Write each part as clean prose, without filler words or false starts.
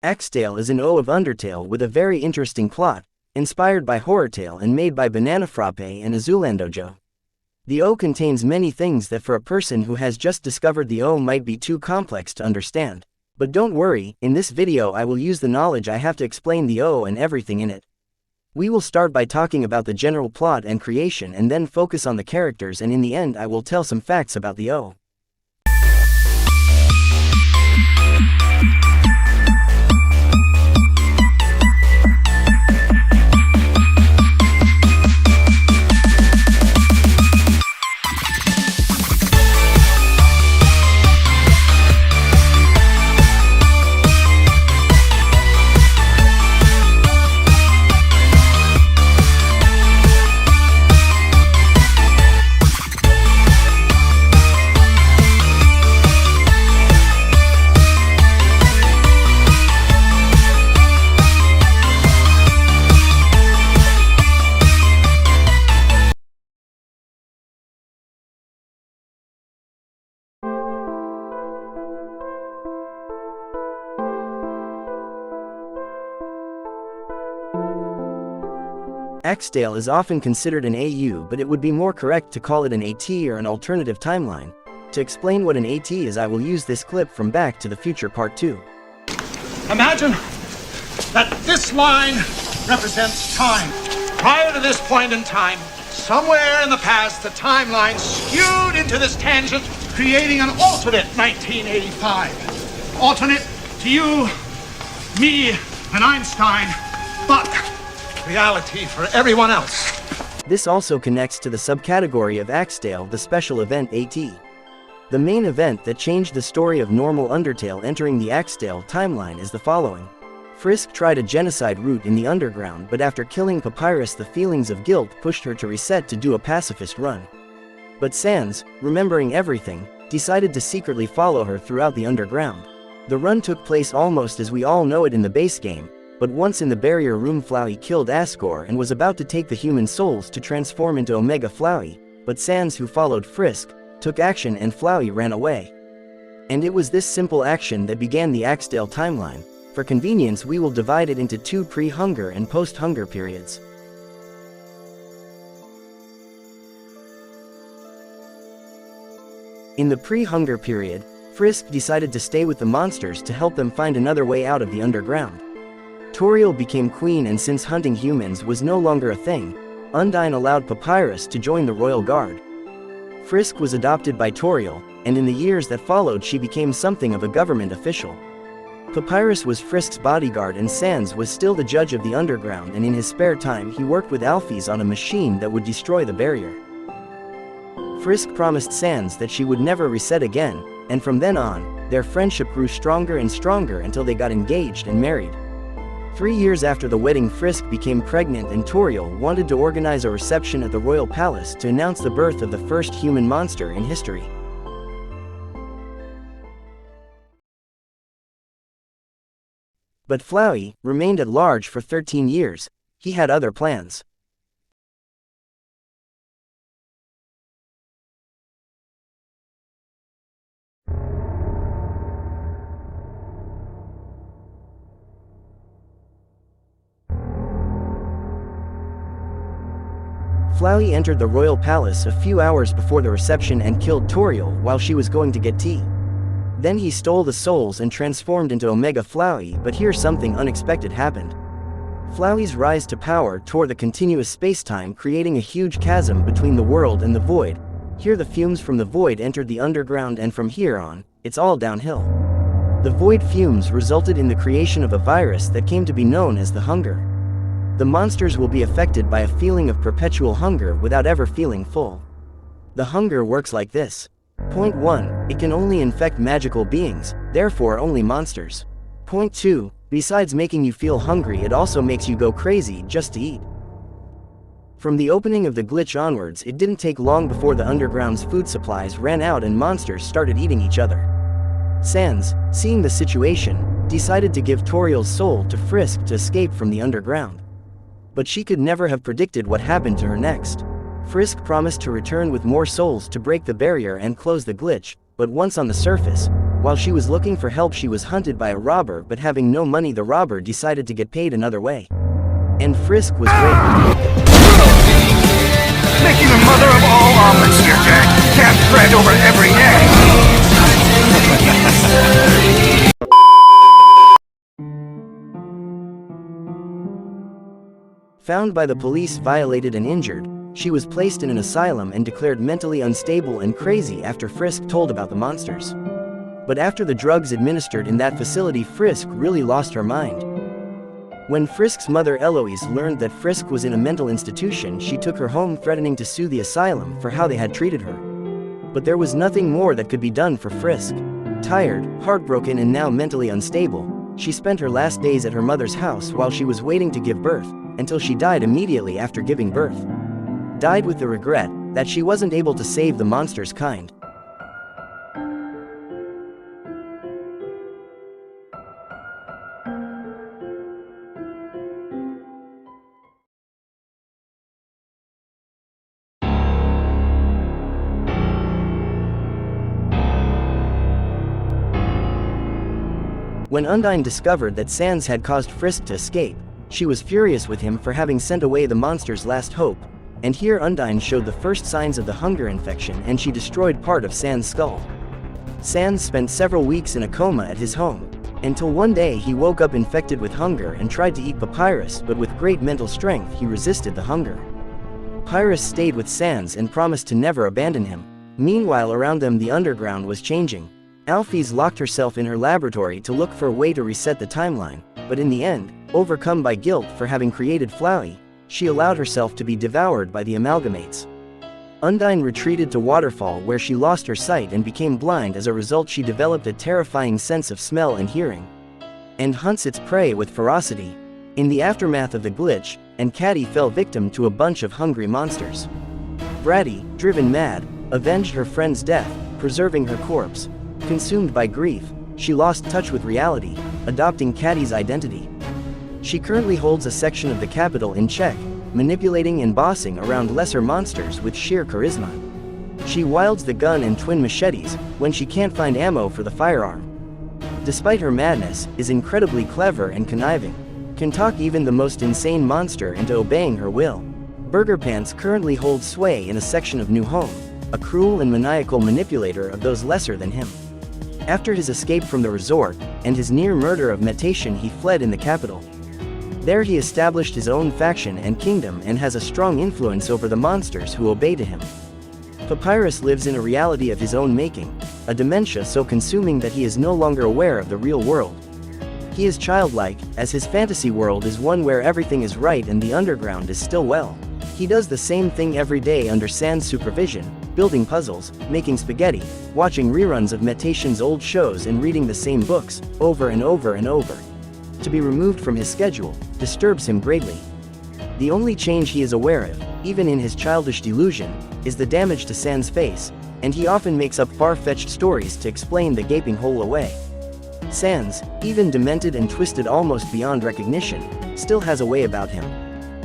Axetale is an O of Undertale with a very interesting plot, inspired by HorrorTale and made by Banana Frappe and Azulandojo. The O contains many things that for a person who has just discovered the O might be too complex to understand. But don't worry, in this video I will use the knowledge I have to explain the O and everything in it. We will start by talking about the general plot and creation and then focus on the characters, and in the end I will tell some facts about the O. Xtale is often considered an AU, but it would be more correct to call it an AT or an alternative timeline. To explain what an AT is, I will use this clip from Back to the Future Part 2. Imagine that this line represents time. Prior to this point in time, somewhere in the past, the timeline skewed into this tangent, creating an alternate 1985. Alternate to you, me, and Einstein, but reality for everyone else. This also connects to the subcategory of Axetale, the special event AT. The main event that changed the story of normal Undertale entering the Axetale timeline is the following. Frisk tried a genocide route in the underground, but after killing Papyrus, the feelings of guilt pushed her to reset to do a pacifist run. But Sans, remembering everything, decided to secretly follow her throughout the underground. The run took place almost as we all know it in the base game, but once in the barrier room, Flowey killed Ascor and was about to take the human souls to transform into Omega Flowey, but Sans, who followed Frisk, took action and Flowey ran away. And it was this simple action that began the Axetale timeline. For convenience, we will divide it into two pre-hunger and post-hunger periods. In the pre-hunger period, Frisk decided to stay with the monsters to help them find another way out of the underground. Toriel became queen, and since hunting humans was no longer a thing, Undine allowed Papyrus to join the royal guard. Frisk was adopted by Toriel, and in the years that followed she became something of a government official. Papyrus was Frisk's bodyguard, and Sans was still the judge of the underground, and in his spare time he worked with Alphys on a machine that would destroy the barrier. Frisk promised Sans that she would never reset again, and from then on, their friendship grew stronger and stronger until they got engaged and married. 3 years after the wedding, Frisk became pregnant, and Toriel wanted to organize a reception at the royal palace to announce the birth of the first human monster in history. But Flowey remained at large for 13 years. He had other plans. Flowey entered the royal palace a few hours before the reception and killed Toriel while she was going to get tea. Then he stole the souls and transformed into Omega Flowey, but here something unexpected happened. Flowey's rise to power tore the continuous space-time, creating a huge chasm between the world and the void. Here the fumes from the void entered the underground, and from here on, it's all downhill. The void fumes resulted in the creation of a virus that came to be known as the Hunger. The monsters will be affected by a feeling of perpetual hunger without ever feeling full. The hunger works like this. Point 1. It can only infect magical beings, therefore only monsters. Point 2. Besides making you feel hungry, it also makes you go crazy just to eat. From the opening of the glitch onwards, it didn't take long before the underground's food supplies ran out and monsters started eating each other. Sans, seeing the situation, decided to give Toriel's soul to Frisk to escape from the underground. But she could never have predicted what happened to her next. Frisk promised to return with more souls to break the barrier and close the glitch, but once on the surface, While she was looking for help, she was hunted by a robber, but having no money, the robber decided to get paid another way. And Frisk was raped. Making the mother of all omelets here, Jack. Can't bread over every egg. Found by the police violated and injured, she was placed in an asylum and declared mentally unstable and crazy after Frisk told about the monsters. But after the drugs administered in that facility, Frisk really lost her mind. When Frisk's mother Eloise learned that Frisk was in a mental institution, she took her home, threatening to sue the asylum for how they had treated her. But there was nothing more that could be done for Frisk. Tired, heartbroken, and now mentally unstable, she spent her last days at her mother's house while she was waiting to give birth, until she died immediately after giving birth. Died with the regret that she wasn't able to save the monster's kind. When Undine discovered that Sans had caused Frisk to escape, she was furious with him for having sent away the monster's last hope, and here Undine showed the first signs of the hunger infection, and she destroyed part of Sans' skull. Sans spent several weeks in a coma at his home, until one day he woke up infected with hunger and tried to eat Papyrus, but with great mental strength he resisted the hunger. Papyrus stayed with Sans and promised to never abandon him. Meanwhile, around them the underground was changing. Alphys locked herself in her laboratory to look for a way to reset the timeline, but in the end, overcome by guilt for having created Flowey, she allowed herself to be devoured by the amalgamates. Undine retreated to Waterfall, where she lost her sight and became blind. As a result, she developed a terrifying sense of smell and hearing, and hunts its prey with ferocity. In the aftermath of the glitch, and Caddy fell victim to a bunch of hungry monsters. Bratty, driven mad, avenged her friend's death, preserving her corpse. Consumed by grief, she lost touch with reality, adopting Caddy's identity. She currently holds a section of the capital in check, manipulating and bossing around lesser monsters with sheer charisma. She wields the gun and twin machetes when she can't find ammo for the firearm. Despite her madness, is incredibly clever and conniving. Can talk even the most insane monster into obeying her will. Burger Pants currently holds sway in a section of New Home, a cruel and maniacal manipulator of those lesser than him. After his escape from the resort, and his near murder of Metation, he fled in the capital. There he established his own faction and kingdom and has a strong influence over the monsters who obey to him. Papyrus lives in a reality of his own making, a dementia so consuming that he is no longer aware of the real world. He is childlike, as his fantasy world is one where everything is right and the underground is still well. He does the same thing every day under Sans' supervision, building puzzles, making spaghetti, watching reruns of Metation's old shows and reading the same books, over and over and over. To be removed from his schedule disturbs him greatly. The only change he is aware of, even in his childish delusion, is the damage to Sans' face, and he often makes up far-fetched stories to explain the gaping hole away. Sans, even demented and twisted almost beyond recognition, still has a way about him.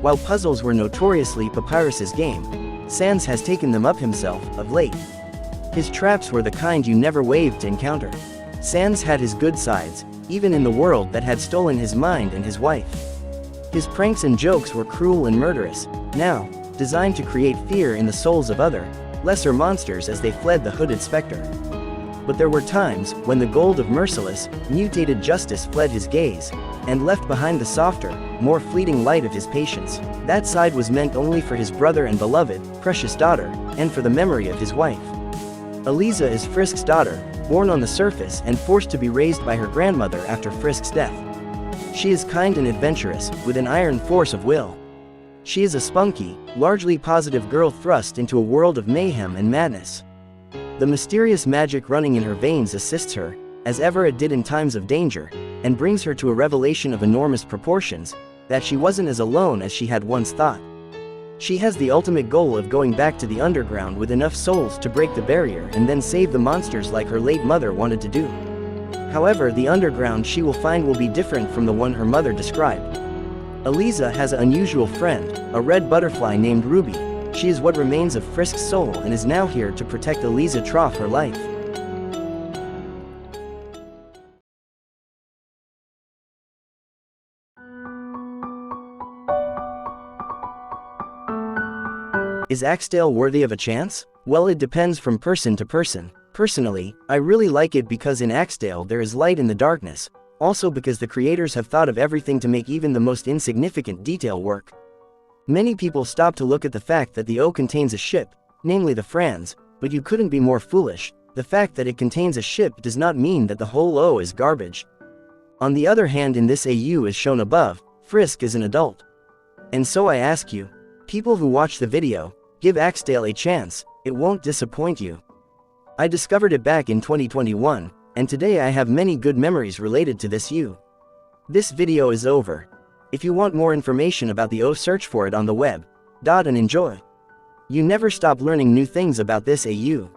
While puzzles were notoriously Papyrus's game, Sans has taken them up himself of late. His traps were the kind you never waved to encounter. Sans had his good sides, even in the world that had stolen his mind and his wife. His pranks and jokes were cruel and murderous, now designed to create fear in the souls of other, lesser monsters as they fled the hooded specter. But there were times when the gold of merciless, mutated justice fled his gaze, and left behind the softer, more fleeting light of his patience. That side was meant only for his brother and beloved, precious daughter, and for the memory of his wife. Alisa is Frisk's daughter, born on the surface and forced to be raised by her grandmother after Frisk's death. She is kind and adventurous, with an iron force of will. She is a spunky, largely positive girl thrust into a world of mayhem and madness. The mysterious magic running in her veins assists her, as ever it did in times of danger, and brings her to a revelation of enormous proportions, that she wasn't as alone as she had once thought. She has the ultimate goal of going back to the underground with enough souls to break the barrier and then save the monsters like her late mother wanted to do. However, the underground she will find will be different from the one her mother described. Alisa has an unusual friend, a red butterfly named Ruby. She is what remains of Frisk's soul and is now here to protect Alisa throughout her life. Is Axetale worthy of a chance? Well, it depends from person to person. Personally, I really like it because in Xtale there is light in the darkness, also because the creators have thought of everything to make even the most insignificant detail work. Many people stop to look at the fact that the O contains a ship, namely the Franz, but you couldn't be more foolish. The fact that it contains a ship does not mean that the whole O is garbage. On the other hand, in this AU as shown above, Frisk is an adult. And so I ask you, people who watch the video, give Xtale a chance, it won't disappoint you. I discovered it back in 2021, and today I have many good memories related to this U. This video is over. If you want more information about the O, search for it on the web. And enjoy. You never stop learning new things about this AU.